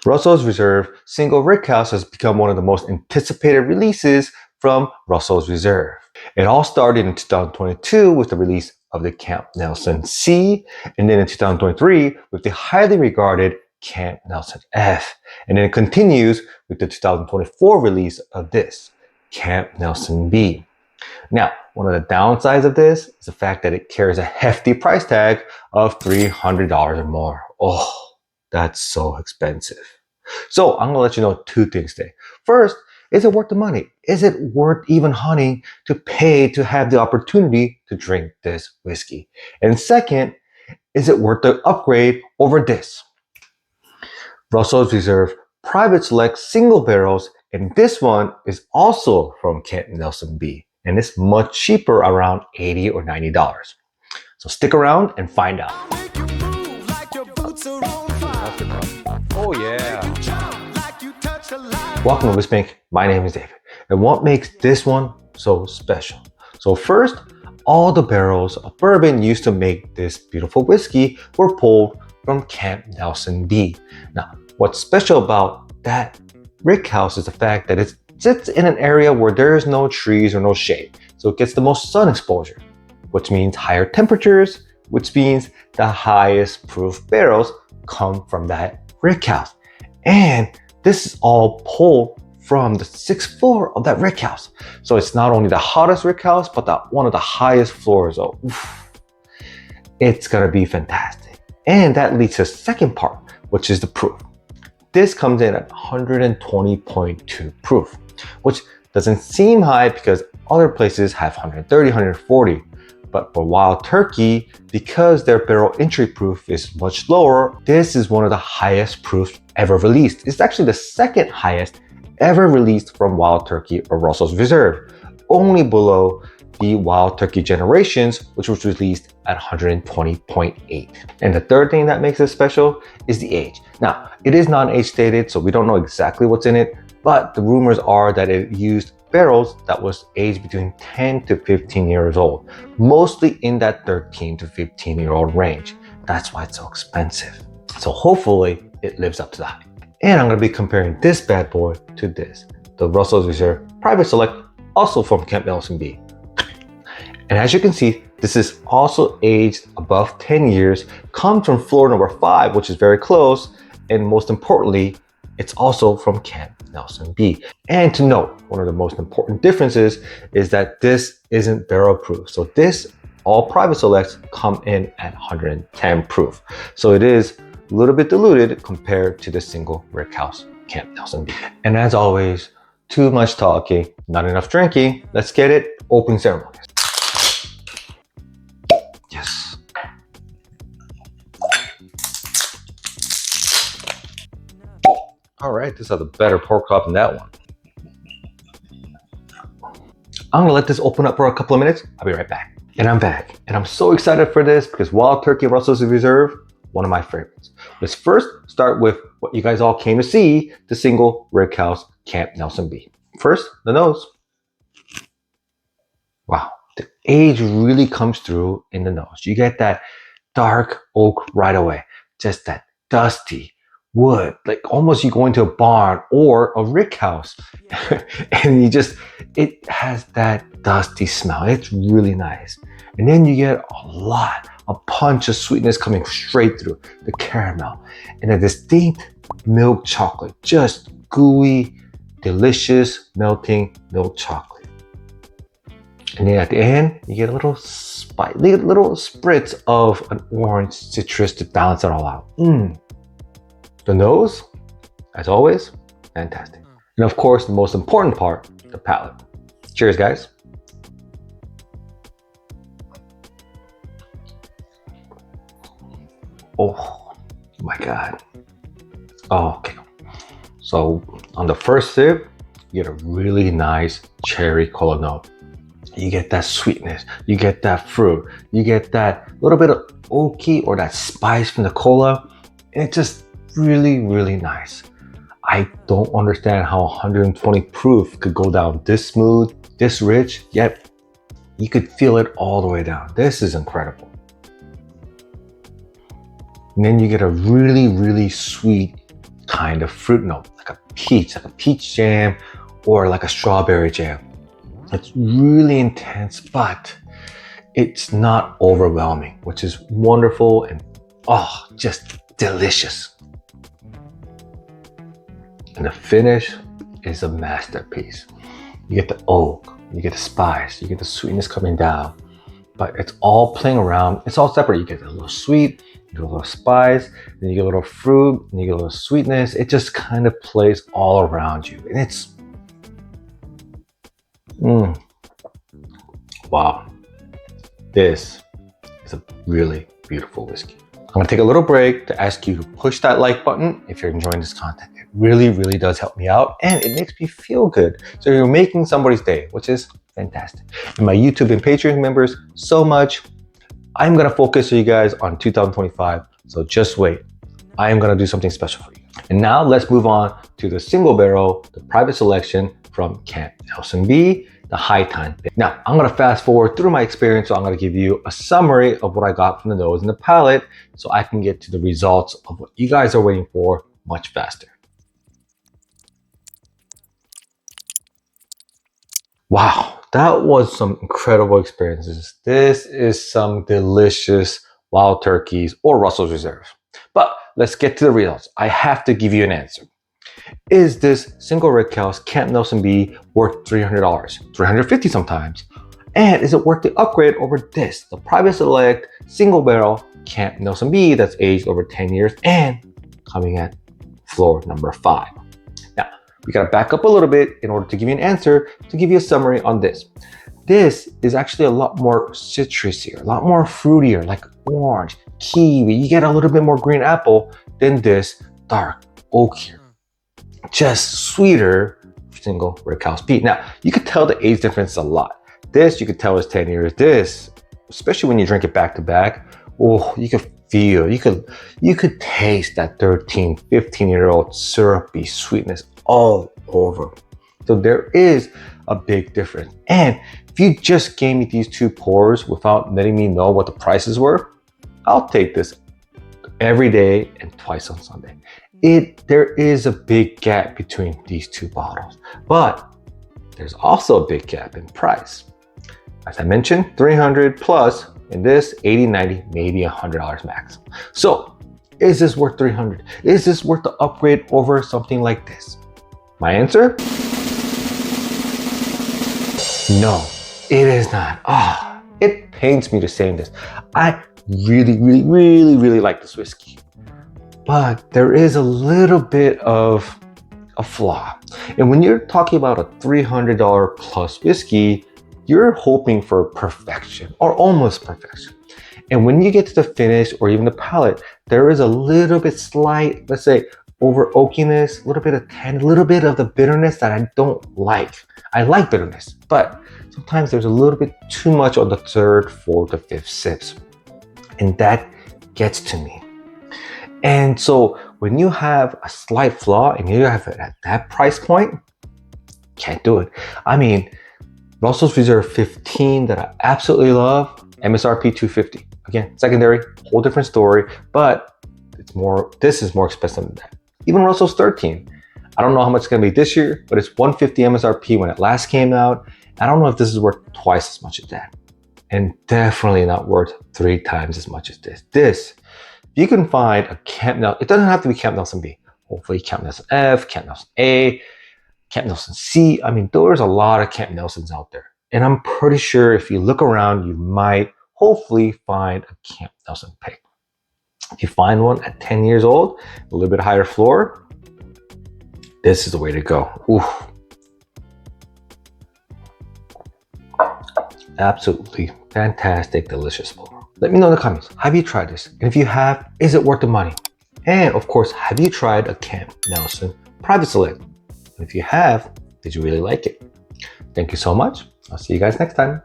Russell's Reserve Single Rickhouse has become one of the most anticipated releases from Russell's Reserve. It all started in 2022 with the release of the Camp Nelson C, and then in 2023 with the highly regarded Camp Nelson F, and then it continues with the 2024 release of this, Camp Nelson B. Now, one of the downsides of this is the fact that it carries a hefty price tag of $300 or more. Oh, that's so expensive. So I'm gonna let you know two things today. First, is it worth the money? Is it worth even honey to pay to have the opportunity to drink this whiskey? And second, is it worth the upgrade over this? Russell's Reserve Private Select Single Barrels, and this one is also from Camp Nelson B, and it's much cheaper, around $80 or $90. So stick around and find out. Oh yeah. Welcome to Whiskey Bank. My name is David. And what makes this one so special? So first, all the barrels of bourbon used to make this beautiful whiskey were pulled from Camp Nelson B. Now, what's special about that rickhouse is the fact that it sits in an area where there is no trees or no shade. So it gets the most sun exposure, which means higher temperatures, which means the highest proof barrels come from that rickhouse. And this is all pulled from the 6th floor of that rickhouse. So it's not only the hottest rickhouse, but one of the highest floors. So it's gonna be fantastic. And that leads to the second part, which is the proof. This comes in at 120.2 proof, which doesn't seem high because other places have 130, 140. But for Wild Turkey, because their barrel entry proof is much lower, this is one of the highest proofs ever released. It's actually the second highest ever released from Wild Turkey or Russell's Reserve, only below the Wild Turkey Generations, which was released at 120.8. And the third thing that makes it special is the age. Now, it is non-age stated, so we don't know exactly what's in it, but the rumors are that it used barrels that was aged between 10 to 15 years old, mostly in that 13 to 15-year-old range. That's why it's so expensive. So hopefully it lives up to the hype. And I'm gonna be comparing this bad boy to this, the Russell's Reserve Private Select, also from Camp Nelson B. And as you can see, this is also aged above 10 years, comes from floor number 5, which is very close, and most importantly, it's also from Camp Nelson B. And to note, one of the most important differences is that this isn't barrel proof. So this, all private selects come in at 110 proof. So it is a little bit diluted compared to the single rickhouse Camp Nelson B. And as always, too much talking, not enough drinking. Let's get it, opening ceremonies. Yes. All right, this is a better pork chop than that one. I'm gonna let this open up for a couple of minutes. I'll be right back. And I'm back. And I'm so excited for this because Wild Turkey Russell's Reserve, one of my favorites. Let's first start with what you guys all came to see, the single rickhouse Camp Nelson B. First, the nose. Wow, the age really comes through in the nose. You get that dark oak right away, just that dusty wood, like almost you go into a barn or a rickhouse and it has that dusty smell. It's really nice. And then you get a punch of sweetness coming straight through the caramel and a distinct milk chocolate, just gooey, delicious, melting milk chocolate. And then at the end, you get a little spritz of an orange citrus to balance it all out. The nose, as always, fantastic. And of course, the most important part, the palate. Cheers, guys. Oh my God. Oh, okay. So on the first sip, you get a really nice cherry cola note. You get that sweetness, you get that fruit, you get that little bit of oaky or that spice from the cola. And it's just really, really nice. I don't understand how 120 proof could go down this smooth, this rich, yet you could feel it all the way down. This is incredible. And then you get a really, really sweet kind of fruit note, like a peach jam, or like a strawberry jam. It's really intense, but it's not overwhelming, which is wonderful and just delicious. And the finish is a masterpiece. You get the oak, you get the spice, you get the sweetness coming down, but it's all playing around. It's all separate. You get a little sweet, you get a little spice, then you get a little fruit, and you get a little sweetness. It just kind of plays all around you. And it's, wow. This is a really beautiful whiskey. I'm gonna take a little break to ask you to push that like button if you're enjoying this content. It really, really does help me out, and it makes me feel good. So you're making somebody's day, which is fantastic. And my YouTube and Patreon members, so much. I'm gonna focus you guys on 2025, so just wait. I am gonna do something special for you. And now let's move on to the single barrel, the private selection from Camp Nelson B, the high time. Now, I'm gonna fast forward through my experience, so I'm gonna give you a summary of what I got from the nose and the palate, so I can get to the results of what you guys are waiting for much faster. Wow, that was some incredible experiences. This is some delicious Wild Turkeys or Russell's Reserve. But let's get to the results. I have to give you an answer. Is this single Rickhouse Camp Nelson B worth $300, $350 sometimes? And is it worth the upgrade over this, the private select single barrel Camp Nelson B that's aged over 10 years and coming at floor number 5? Now, we gotta back up a little bit in order to give you an answer, to give you a summary on this. This is actually a lot more citrusy, a lot more fruitier, like orange, kiwi. You get a little bit more green apple than this dark oakier, just sweeter single Rickhouse B. Now, you could tell the age difference a lot. This, you could tell is 10 years. This, especially when you drink it back to back, you could feel, you could taste that 13, 15-year-old syrupy sweetness all over. So there is a big difference. And if you just gave me these two pours without letting me know what the prices were, I'll take this every day and twice on Sunday. There is a big gap between these two bottles, but there's also a big gap in price. As I mentioned, 300 plus, in this 80, 90, maybe $100 max. So is this worth 300? Is this worth the upgrade over something like this? My answer? No, it is not. It pains me to say this. I really, really, really, really like this whiskey, but there is a little bit of a flaw. And when you're talking about a $300 plus whiskey, you're hoping for perfection or almost perfection. And when you get to the finish or even the palate, there is a little bit slight, let's say, over oakiness, a little bit of tannin, a little bit of the bitterness that I don't like. I like bitterness, but sometimes there's a little bit too much on the third, fourth, or fifth sips. And that gets to me. And so when you have a slight flaw and you have it at that price point, can't do it. I mean, Russell's Reserve 15 that I absolutely love, MSRP $250. Again, secondary, whole different story, but this is more expensive than that. Even Russell's 13, I don't know how much it's gonna be this year, but it's $150 MSRP when it last came out. I don't know if this is worth twice as much as that. And definitely not worth 3 times as much as this. This, you can find a Camp Nelson, it doesn't have to be Camp Nelson B. Hopefully Camp Nelson F, Camp Nelson A, Camp Nelson C. I mean, there's a lot of Camp Nelsons out there. And I'm pretty sure if you look around, you might hopefully find a Camp Nelson pick. If you find one at 10 years old, a little bit higher floor, this is the way to go. Oof. Absolutely fantastic, delicious floor. Let me know in the comments, have you tried this? And if you have, is it worth the money? And of course, have you tried a Camp Nelson Private Select? And if you have, did you really like it? Thank you so much. I'll see you guys next time.